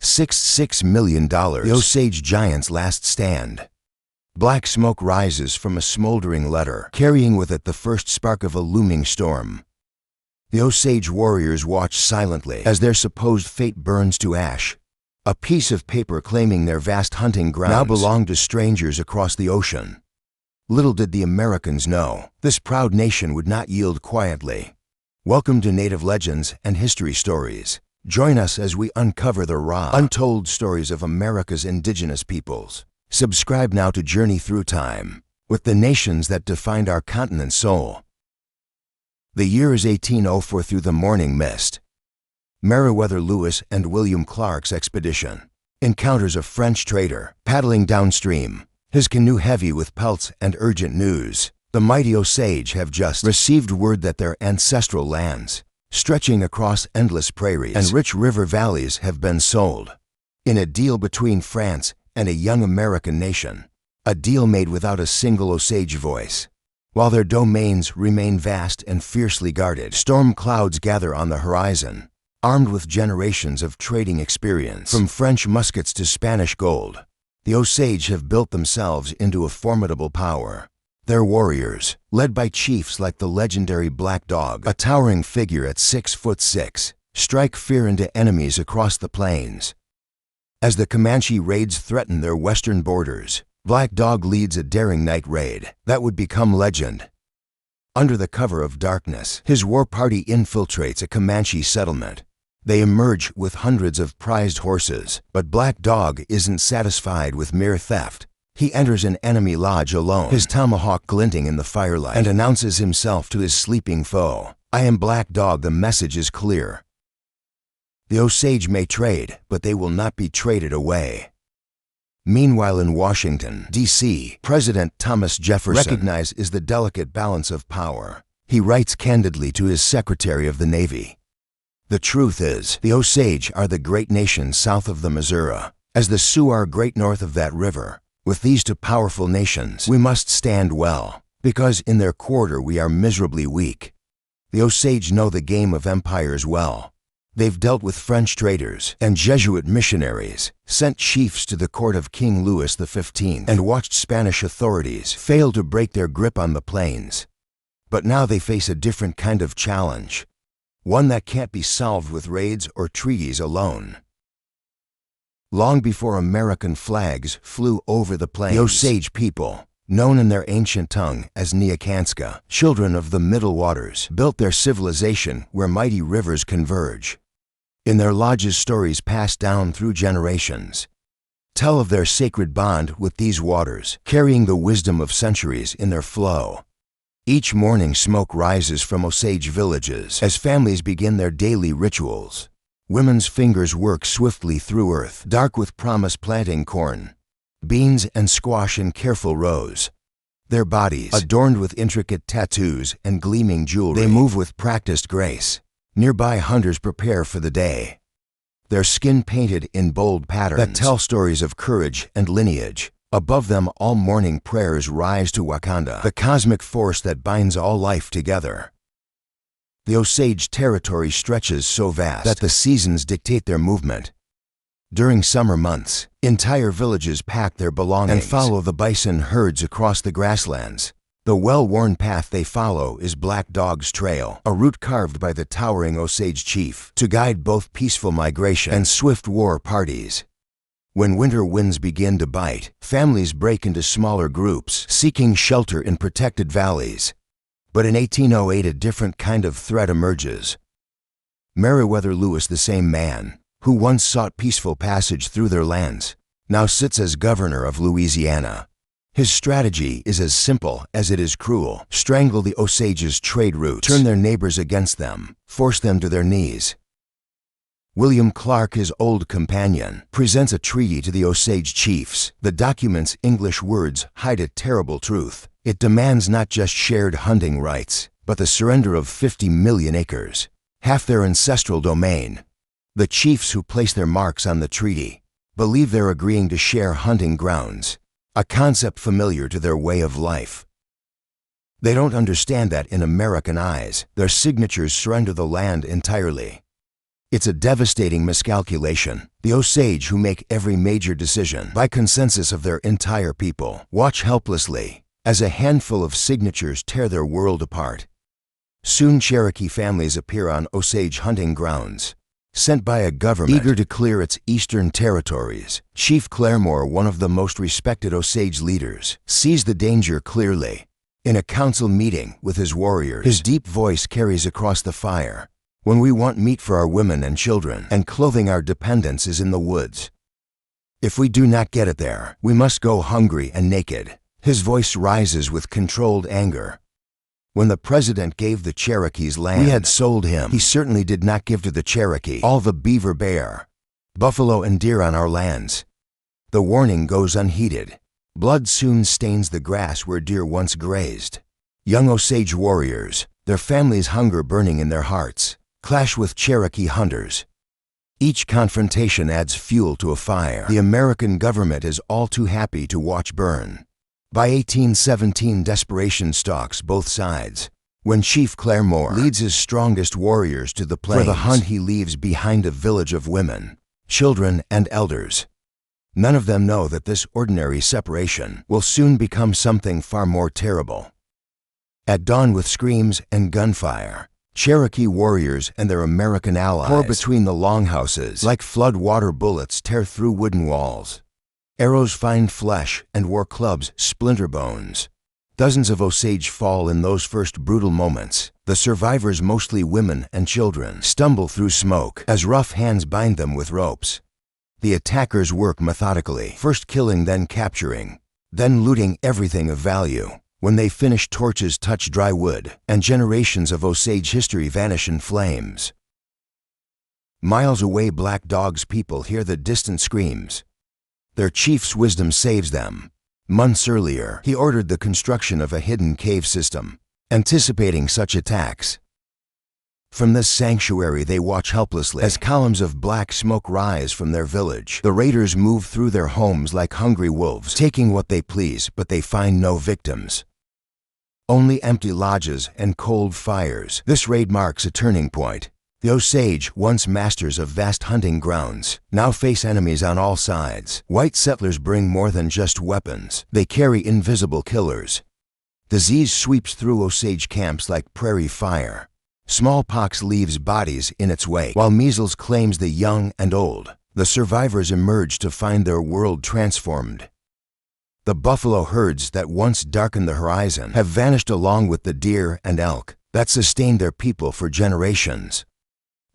$6 million. The Osage Giants' last stand. Black smoke rises from a smoldering letter, carrying with it the first spark of a looming storm. The Osage warriors watch silently as their supposed fate burns to ash. A piece of paper claiming their vast hunting grounds now belonged to strangers across the ocean. Little did the Americans know, this proud nation would not yield quietly. Welcome to Native Legends and History Stories. Join us as we uncover the raw, untold stories of America's indigenous peoples. Subscribe now to Journey Through Time, with the nations that defined our continent's soul. The year is 1804. Through the morning mist. Meriwether Lewis and William Clark's expedition encounters a French trader paddling downstream, his canoe heavy with pelts and urgent news. The mighty Osage have just received word that their ancestral lands, stretching across endless prairies and rich river valleys, have been sold in a deal between France and a young American nation, a deal made without a single Osage voice. While their domains remain vast and fiercely guarded, storm clouds gather on the horizon, armed with generations of trading experience. From French muskets to Spanish gold, the Osage have built themselves into a formidable power. Their warriors, led by chiefs like the legendary Black Dog, a towering figure at 6'6", strike fear into enemies across the plains. As the Comanche raids threaten their western borders, Black Dog leads a daring night raid that would become legend. Under the cover of darkness, his war party infiltrates a Comanche settlement. They emerge with hundreds of prized horses, but Black Dog isn't satisfied with mere theft. He enters an enemy lodge alone, his tomahawk glinting in the firelight, and announces himself to his sleeping foe. "I am Black Dog, the message is clear." The Osage may trade, but they will not be traded away. Meanwhile in Washington, D.C., President Thomas Jefferson recognizes the delicate balance of power. He writes candidly to his Secretary of the Navy, "The truth is, the Osage are the great nation south of the Missouri, as the Sioux are great north of that river. With these two powerful nations, we must stand well, because in their quarter we are miserably weak." The Osage know the game of empires well. They've dealt with French traders and Jesuit missionaries, sent chiefs to the court of King Louis XV, and watched Spanish authorities fail to break their grip on the plains. But now they face a different kind of challenge, one that can't be solved with raids or treaties alone. Long before American flags flew over the plains, the Osage people, known in their ancient tongue as NEWSCOP, children of the Middle Waters, built their civilization where mighty rivers converge. In their lodges, stories passed down through generations tell of their sacred bond with these waters, carrying the wisdom of centuries in their flow. Each morning smoke rises from Osage villages as families begin their daily rituals. Women's fingers work swiftly through earth, dark with promise, planting corn, beans, and squash in careful rows. Their bodies, adorned with intricate tattoos and gleaming jewelry, they move with practiced grace. Nearby hunters prepare for the day, their skin painted in bold patterns that tell stories of courage and lineage. Above them, all morning prayers rise to Wakanda, the cosmic force that binds all life together. The Osage territory stretches so vast that the seasons dictate their movement. During summer months, entire villages pack their belongings and follow the bison herds across the grasslands. The well-worn path they follow is Black Dog's Trail, a route carved by the towering Osage chief to guide both peaceful migration and swift war parties. When winter winds begin to bite, families break into smaller groups, seeking shelter in protected valleys. But in 1808, a different kind of threat emerges. Meriwether Lewis, the same man who once sought peaceful passage through their lands, now sits as governor of Louisiana. His strategy is as simple as it is cruel: strangle the Osage's trade routes, turn their neighbors against them, force them to their knees. William Clark, his old companion, presents a treaty to the Osage chiefs. The document's English words hide a terrible truth. It demands not just shared hunting rights, but the surrender of 50 million acres, half their ancestral domain. The chiefs who place their marks on the treaty believe they're agreeing to share hunting grounds, a concept familiar to their way of life. They don't understand that in American eyes, their signatures surrender the land entirely. It's a devastating miscalculation. The Osage, who make every major decision by consensus of their entire people, watch helplessly as a handful of signatures tear their world apart. Soon Cherokee families appear on Osage hunting grounds, sent by a government eager to clear its eastern territories. Chief Claremore, one of the most respected Osage leaders, sees the danger clearly. In a council meeting with his warriors, his deep voice carries across the fire. When we want meat for our women and children, and clothing our dependents is in the woods. If we do not get it there, we must go hungry and naked. His voice rises with controlled anger. When the president gave the Cherokees land we had sold him, he certainly did not give to the Cherokee all the beaver, bear, buffalo, and deer on our lands. The warning goes unheeded. Blood soon stains the grass where deer once grazed. Young Osage warriors, their families' hunger burning in their hearts, clash with Cherokee hunters. Each confrontation adds fuel to a fire the American government is all too happy to watch burn. By 1817, desperation stalks both sides. When Chief Claremore leads his strongest warriors to the plains for the hunt, he leaves behind a village of women, children, and elders. None of them know that this ordinary separation will soon become something far more terrible. At dawn, with screams and gunfire, Cherokee warriors and their American allies pour between the longhouses like flood water. Bullets tear through wooden walls. Arrows find flesh, and war clubs splinter bones. Dozens of Osage fall in those first brutal moments. The survivors, mostly women and children, stumble through smoke as rough hands bind them with ropes. The attackers work methodically, first killing, then capturing, then looting everything of value. When they finish, torches touch dry wood, and generations of Osage history vanish in flames. Miles away, Black Dog's people hear the distant screams. Their chief's wisdom saves them. Months earlier, he ordered the construction of a hidden cave system, anticipating such attacks. From this sanctuary, they watch helplessly as columns of black smoke rise from their village. The raiders move through their homes like hungry wolves, taking what they please, but they find no victims. Only empty lodges and cold fires. This raid marks a turning point. The Osage, once masters of vast hunting grounds, now face enemies on all sides. White settlers bring more than just weapons. They carry invisible killers. Disease sweeps through Osage camps like prairie fire. Smallpox leaves bodies in its wake, while measles claims the young and old. The survivors emerge to find their world transformed. The buffalo herds that once darkened the horizon have vanished, along with the deer and elk that sustained their people for generations.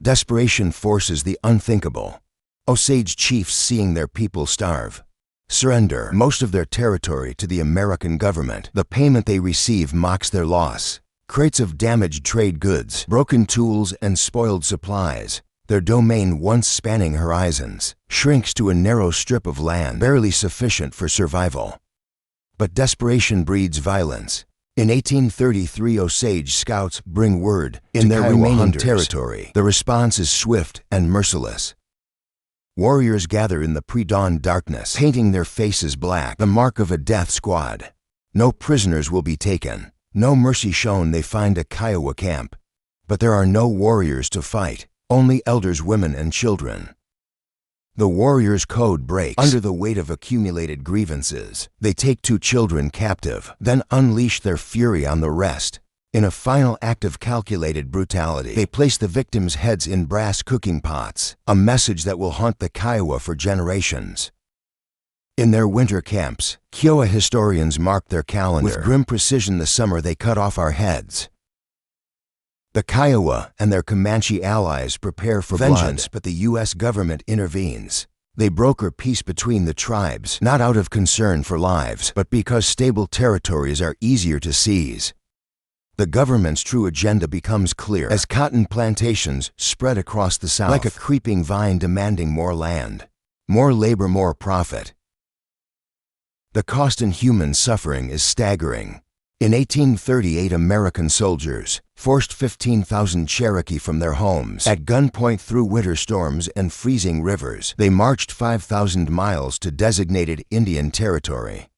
Desperation forces the unthinkable. Osage chiefs, seeing their people starve, surrender most of their territory to the American government. The payment they receive mocks their loss. Crates of damaged trade goods, broken tools, and spoiled supplies. Their domain, once spanning horizons, shrinks to a narrow strip of land barely sufficient for survival. But desperation breeds violence. In 1833, Osage scouts bring word in their remaining territory. The response is swift and merciless. Warriors gather in the pre-dawn darkness, painting their faces black, the mark of a death squad. No prisoners will be taken, no mercy shown. They find a Kiowa camp, but there are no warriors to fight, only elders, women, and children. The warriors' code breaks under the weight of accumulated grievances. They take 2 children captive, then unleash their fury on the rest. In a final act of calculated brutality, they place the victims' heads in brass cooking pots, a message that will haunt the Kiowa for generations. In their winter camps, Kiowa historians mark their calendar with grim precision. The summer they cut off our heads. The Kiowa and their Comanche allies prepare for vengeance, but the U.S. government intervenes. They broker peace between the tribes, not out of concern for lives, but because stable territories are easier to seize. The government's true agenda becomes clear as cotton plantations spread across the South, like a creeping vine demanding more land, more labor, more profit. The cost in human suffering is staggering. In 1838, American soldiers forced 15,000 Cherokee from their homes. At gunpoint through winter storms and freezing rivers, they marched 5,000 miles to designated Indian territory.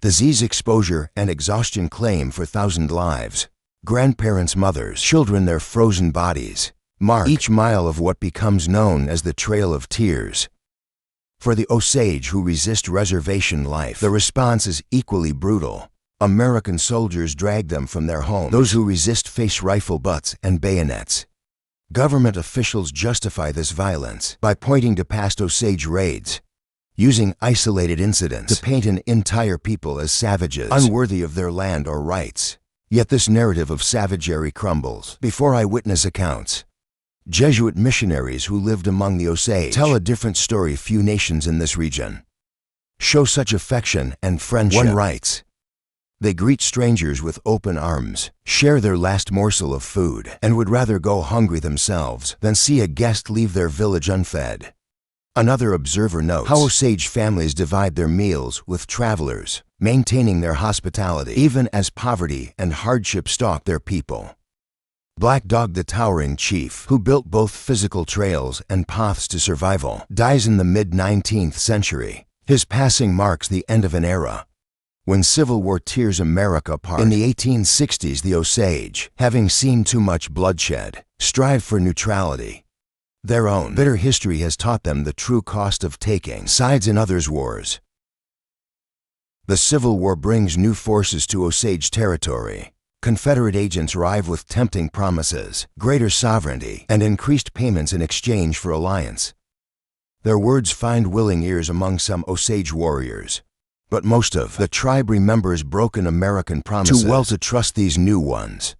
Disease exposure and exhaustion claim for 1,000 lives. Grandparents, mothers, children, their frozen bodies. mark each mile of what becomes known as the Trail of Tears. For the Osage who resist reservation life, the response is equally brutal. American soldiers drag them from their homes. Those who resist face rifle butts and bayonets. Government officials justify this violence by pointing to past Osage raids, using isolated incidents to paint an entire people as savages, unworthy of their land or rights. Yet this narrative of savagery crumbles before eyewitness accounts. Jesuit missionaries who lived among the Osage tell a different story few nations in this region show such affection and friendship. One writes, "They greet strangers with open arms, share their last morsel of food, and would rather go hungry themselves than see a guest leave their village unfed." Another observer notes how Osage families divide their meals with travelers, maintaining their hospitality even as poverty and hardship stalk their people. Black Dog, the towering chief, who built both physical trails and paths to survival, dies in the mid-19th century. His passing marks the end of an era. When Civil War tears America apart in the 1860s, the Osage, having seen too much bloodshed, strive for neutrality. Their own bitter history has taught them the true cost of taking sides in others' wars. The Civil War brings new forces to Osage territory. Confederate agents arrive with tempting promises, greater sovereignty, and increased payments in exchange for alliance. Their words find willing ears among some Osage warriors, but most of the tribe remembers broken American promises too well to trust these new ones.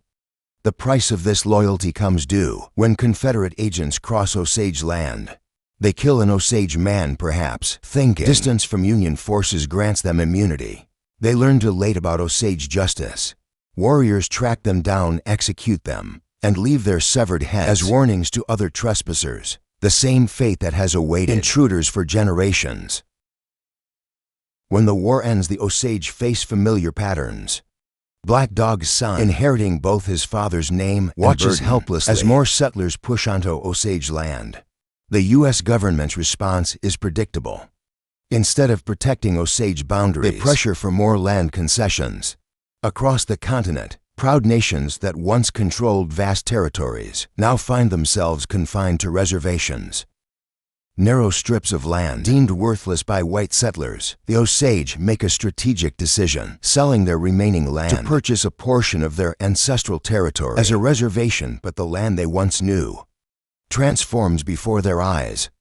The price of this loyalty comes due when Confederate agents cross Osage land. They kill an Osage man, perhaps, thinking distance from Union forces grants them immunity. They learn too late about Osage justice. Warriors track them down, execute them, and leave their severed heads as warnings to other trespassers, the same fate that has awaited intruders for generations. When the war ends, the Osage face familiar patterns. Black Dog's son, inheriting both his father's name, watches helplessly as more settlers push onto Osage land. The U.S. government's response is predictable. Instead of protecting Osage boundaries, they pressure for more land concessions. Across the continent, proud nations that once controlled vast territories now find themselves confined to reservations. Narrow strips of land deemed worthless by white settlers, the Osage make a strategic decision, selling their remaining land to purchase a portion of their ancestral territory as a reservation. But the land they once knew transforms before their eyes.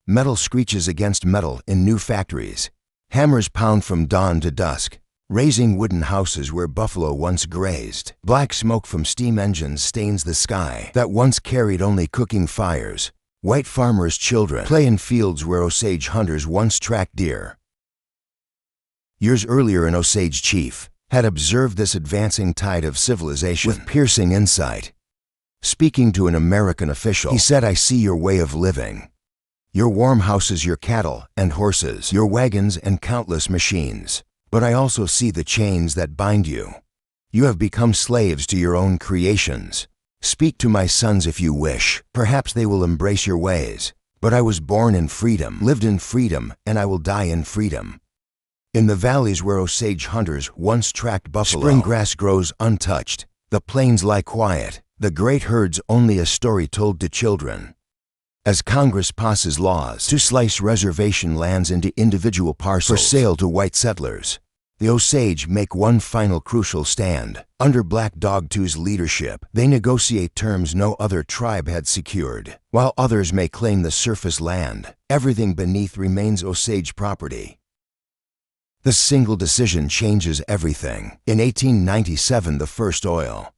Metal screeches against metal in new factories. Hammers pound from dawn to dusk, raising wooden houses where buffalo once grazed. Black smoke from steam engines stains the sky that once carried only cooking fires. White farmers' children play in fields where Osage hunters once tracked deer. Years earlier, an Osage chief had observed this advancing tide of civilization with piercing insight. Speaking to an American official, he said, "I see your way of living. Your warm houses, your cattle and horses, your wagons and countless machines. But I also see the chains that bind you. You have become slaves to your own creations. Speak to my sons if you wish. Perhaps they will embrace your ways. But I was born in freedom, lived in freedom, and I will die in freedom." In the valleys where Osage hunters once tracked buffalo, spring grass grows untouched. The plains lie quiet, the great herds only a story told to children. As Congress passes laws to slice reservation lands into individual parcels for sale to white settlers, the Osage make one final crucial stand. Under Black Dog II's leadership, they negotiate terms no other tribe had secured. While others may claim the surface land, everything beneath remains Osage property. This single decision changes everything. In 1897, the first oil